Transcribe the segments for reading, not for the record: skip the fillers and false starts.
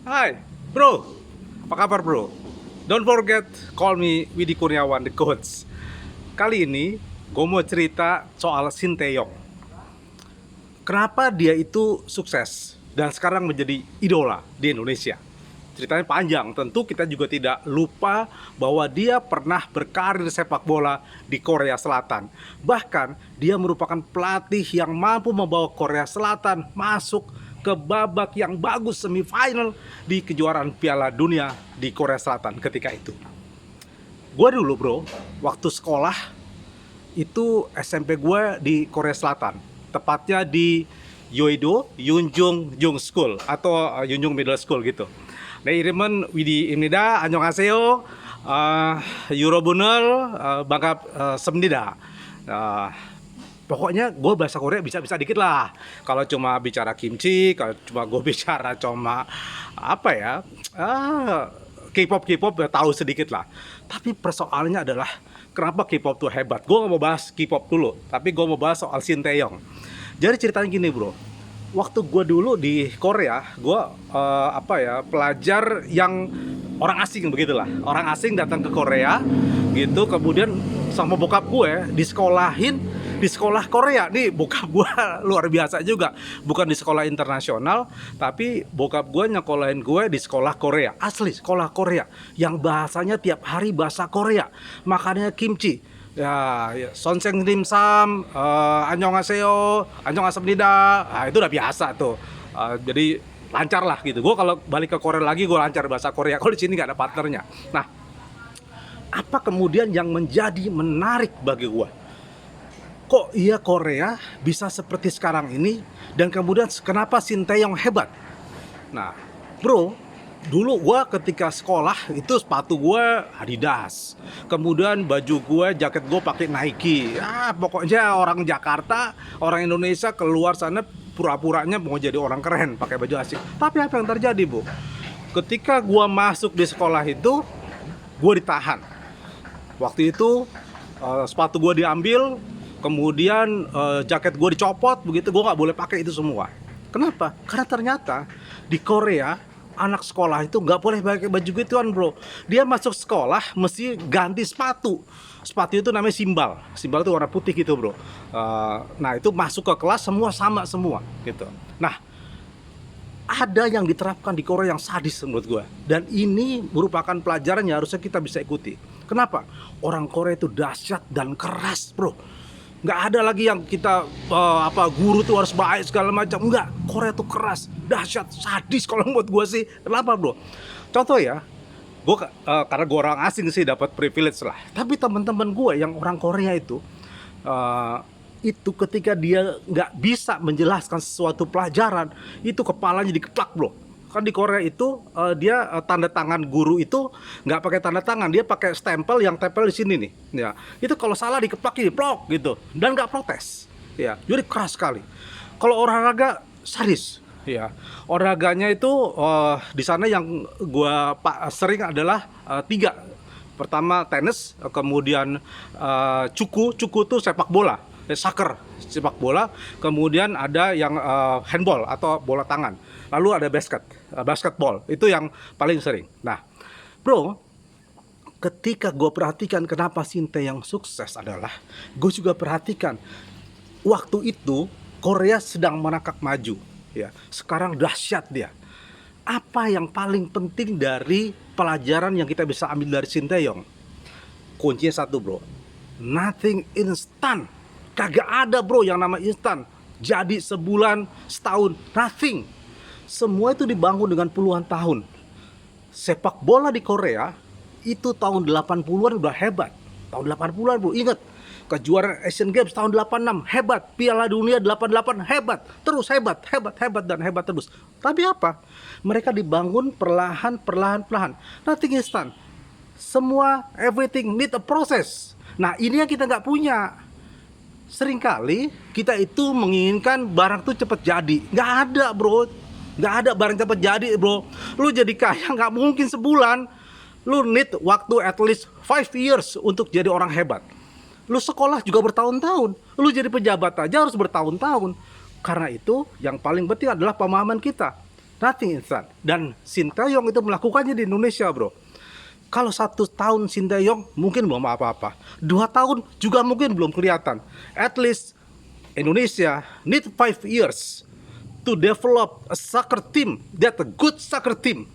Hai, bro. Apa kabar, bro? Don't forget, call me Widi Kurniawan, the coach. Kali ini, gue mau cerita soal Sinteyong. Kenapa dia itu sukses dan sekarang menjadi idola di Indonesia? Ceritanya panjang, tentu kita juga tidak lupa bahwa dia pernah berkarir sepak bola di Korea Selatan. Bahkan, dia merupakan pelatih yang mampu membawa Korea Selatan masuk ke babak yang bagus semifinal di kejuaraan Piala Dunia di Korea Selatan ketika itu. Gue dulu bro, waktu sekolah itu SMP gue di Korea Selatan, tepatnya di Yoido Yunjung Jung School atau Yunjung Middle School gitu. 네, 이름은 위디입니다. 안녕하세요. 유러분을 반갑습니다. Pokoknya gue bahasa Korea bisa-bisa dikit lah. Kalau cuma bicara kimchi, kalau cuma gue bicara cuma apa ya, K-pop tahu sedikit lah. Tapi persoalannya adalah kenapa K-pop tuh hebat. Gue gak mau bahas K-pop dulu, tapi gue mau bahas soal Sinteyong. Jadi ceritanya gini bro, waktu gue dulu di Korea, gue pelajar yang orang asing begitulah. Orang asing datang ke Korea gitu, kemudian sama bokap gue disekolahin di sekolah Korea. Nih bokap gue luar biasa juga, bukan di sekolah internasional, tapi bokap gue nyekolahin gue di sekolah Korea, asli sekolah Korea yang bahasanya tiap hari bahasa Korea, makannya kimchi ya, sonseng dimsum, annyeonghaseyo, annyeonghaseyo, nah, itu udah biasa tuh. Jadi lancar lah gitu. Gue kalau balik ke Korea lagi gue lancar bahasa Korea. Kalau di sini nggak ada partnernya. Nah, apa kemudian yang menjadi menarik bagi gue? Kok iya Korea bisa seperti sekarang ini, dan kemudian kenapa Sinteyong hebat? Nah, bro, dulu gua ketika sekolah itu sepatu gua Adidas, kemudian baju gua, jaket gua pakai Nike. Pokoknya orang Jakarta, orang Indonesia keluar sana pura-puranya mau jadi orang keren pakai baju asik. Tapi apa yang terjadi, Bu? Ketika gua masuk di sekolah itu, gua ditahan. Waktu itu sepatu gua diambil, kemudian jaket gue dicopot, begitu gue nggak boleh pakai itu semua. Kenapa? Karena ternyata di Korea anak sekolah itu nggak boleh pakai baju gituan bro. Dia masuk sekolah mesti ganti sepatu. Sepatu itu namanya simbal. Simbal itu warna putih gitu bro. Nah itu masuk ke kelas semua sama semua gitu. Nah ada yang diterapkan di Korea yang sadis menurut gue, dan ini merupakan pelajaran yang harusnya kita bisa ikuti. Kenapa? Orang Korea itu dahsyat dan keras bro. Nggak ada lagi yang kita guru tuh harus baik segala macam. Enggak, Korea tuh keras, dahsyat, sadis kalau menurut gue sih. Kenapa bro? Contoh ya, gue karena gue orang asing sih dapat privilege lah. Tapi teman-teman gue yang orang Korea itu ketika dia nggak bisa menjelaskan sesuatu pelajaran, itu kepalanya dikeplak bro. Kan di Korea itu dia tanda tangan guru itu nggak pakai tanda tangan, dia pakai stempel yang tempel di sini nih. Ya, itu kalau salah dikeplak ini plok gitu, dan nggak protes. Ya, jadi keras sekali. Kalau olahraga sadis. Ya, olahraganya itu di sana yang gua sering adalah 3. Pertama tenis, kemudian cuku tuh sepak bola, soccer sepak bola, kemudian ada yang handball atau bola tangan. Lalu ada basketball, itu yang paling sering. Nah, bro, ketika gue perhatikan kenapa Sinteyong sukses adalah, gue juga perhatikan waktu itu Korea sedang merangkak maju, ya. Sekarang dahsyat dia. Apa yang paling penting dari pelajaran yang kita bisa ambil dari Sinteyong? Kuncinya satu bro, nothing instant. Kagak ada bro yang nama instan. Jadi sebulan, setahun, nothing. Semua itu dibangun dengan puluhan tahun. Sepak bola di Korea itu tahun 80-an udah hebat. Tahun 80-an bro, ingat. Kejuaraan Asian Games tahun 86 hebat. Piala Dunia 88 hebat. Terus hebat dan hebat terus. Tapi apa? Mereka dibangun perlahan. Nothing instant. Semua, everything need a process. Nah ini yang kita nggak punya. Seringkali kita itu menginginkan barang tuh cepet jadi. Nggak ada bro. Nggak ada barang cepet jadi bro. Lu jadi kaya nggak mungkin sebulan. Lu need waktu at least 5 years untuk jadi orang hebat. Lu sekolah juga bertahun-tahun. Lu jadi pejabat aja harus bertahun-tahun. Karena itu yang paling penting adalah pemahaman kita. Nothing instan. Dan Sinteyong itu melakukannya di Indonesia, bro. Kalau 1 tahun Sinteyong mungkin belum apa-apa, 2 tahun juga mungkin belum kelihatan. At least Indonesia need 5 years to develop a soccer team, that a good soccer team.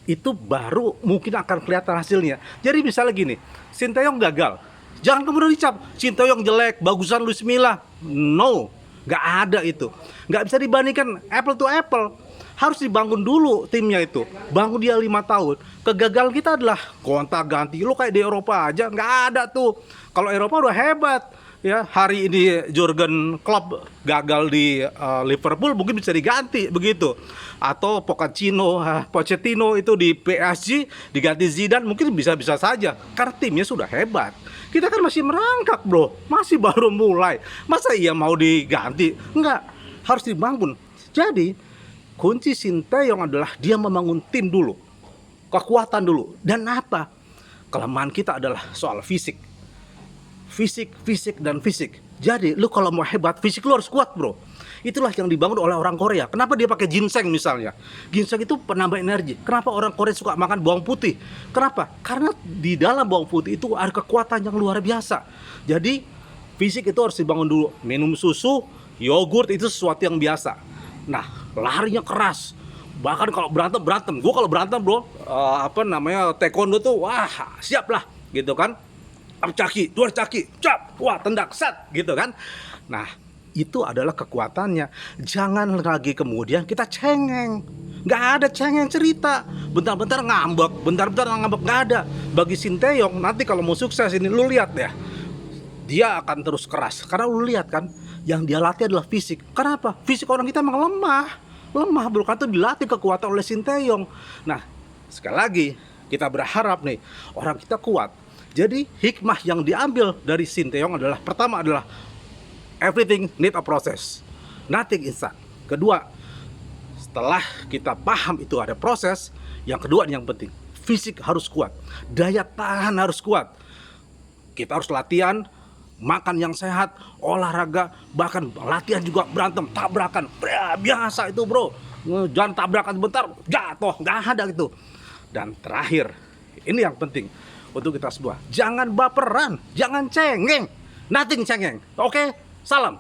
Itu baru mungkin akan kelihatan hasilnya. Jadi misalnya gini, Sinteyong gagal, jangan kemudian dicap Sinteyong jelek, bagusan Luis Milla. No, nggak ada itu. Nggak bisa dibandingkan apple to apple. Harus dibangun dulu timnya itu. Bangun dia 5 tahun. Kegagalan kita adalah gonta ganti. Lu kayak di Eropa aja nggak ada tuh. Kalau Eropa udah hebat. Ya, hari ini Jurgen Klopp gagal di Liverpool mungkin bisa diganti begitu. Atau Pochettino itu di PSG diganti Zidane mungkin bisa-bisa saja karena timnya sudah hebat. Kita kan masih merangkak, bro. Masih baru mulai. Masa iya mau diganti? Enggak, harus dibangun. Jadi kunci Sinteyong adalah dia membangun tim dulu, kekuatan dulu. Dan apa? Kelemahan kita adalah soal fisik. Fisik, dan fisik. Jadi lu kalau mau hebat, fisik lu harus kuat, bro. Itulah yang dibangun oleh orang Korea. Kenapa dia pakai ginseng misalnya? Ginseng itu penambah energi. Kenapa orang Korea suka makan bawang putih? Kenapa? Karena di dalam bawang putih itu ada kekuatan yang luar biasa. Jadi fisik itu harus dibangun dulu. Minum susu, yogurt itu sesuatu yang biasa. Nah, larinya keras. Bahkan kalau berantem. Gue kalau berantem, bro, taekwondo tuh, wah, siap lah, gitu kan. Caki, 2 caki, cap, wah, tendak, set, gitu kan. Nah, itu adalah kekuatannya. Jangan lagi kemudian kita cengeng. Nggak ada cengeng cerita. Bentar-bentar ngambek, nggak ada. Bagi Sinteyong, nanti kalau mau sukses ini, lu lihat ya. Dia akan terus keras. Karena lu lihat kan, yang dia latih adalah fisik. Kenapa? Fisik orang kita emang lemah, bro. Kan itu dilatih kekuatan oleh Sinteyong. Nah, sekali lagi kita berharap nih orang kita kuat. Jadi hikmah yang diambil dari Sinteyong adalah, pertama adalah everything need a process, nothing instant. Kedua, setelah kita paham itu ada proses, yang kedua yang penting, fisik harus kuat, daya tahan harus kuat. Kita harus latihan, makan yang sehat, olahraga, bahkan latihan juga berantem, tabrakan, biasa itu, bro. Jangan tabrakan bentar, jatuh, nggak ada gitu. Dan terakhir, ini yang penting untuk kita semua, jangan baperan, jangan cengeng, nothing cengeng. Oke, salam.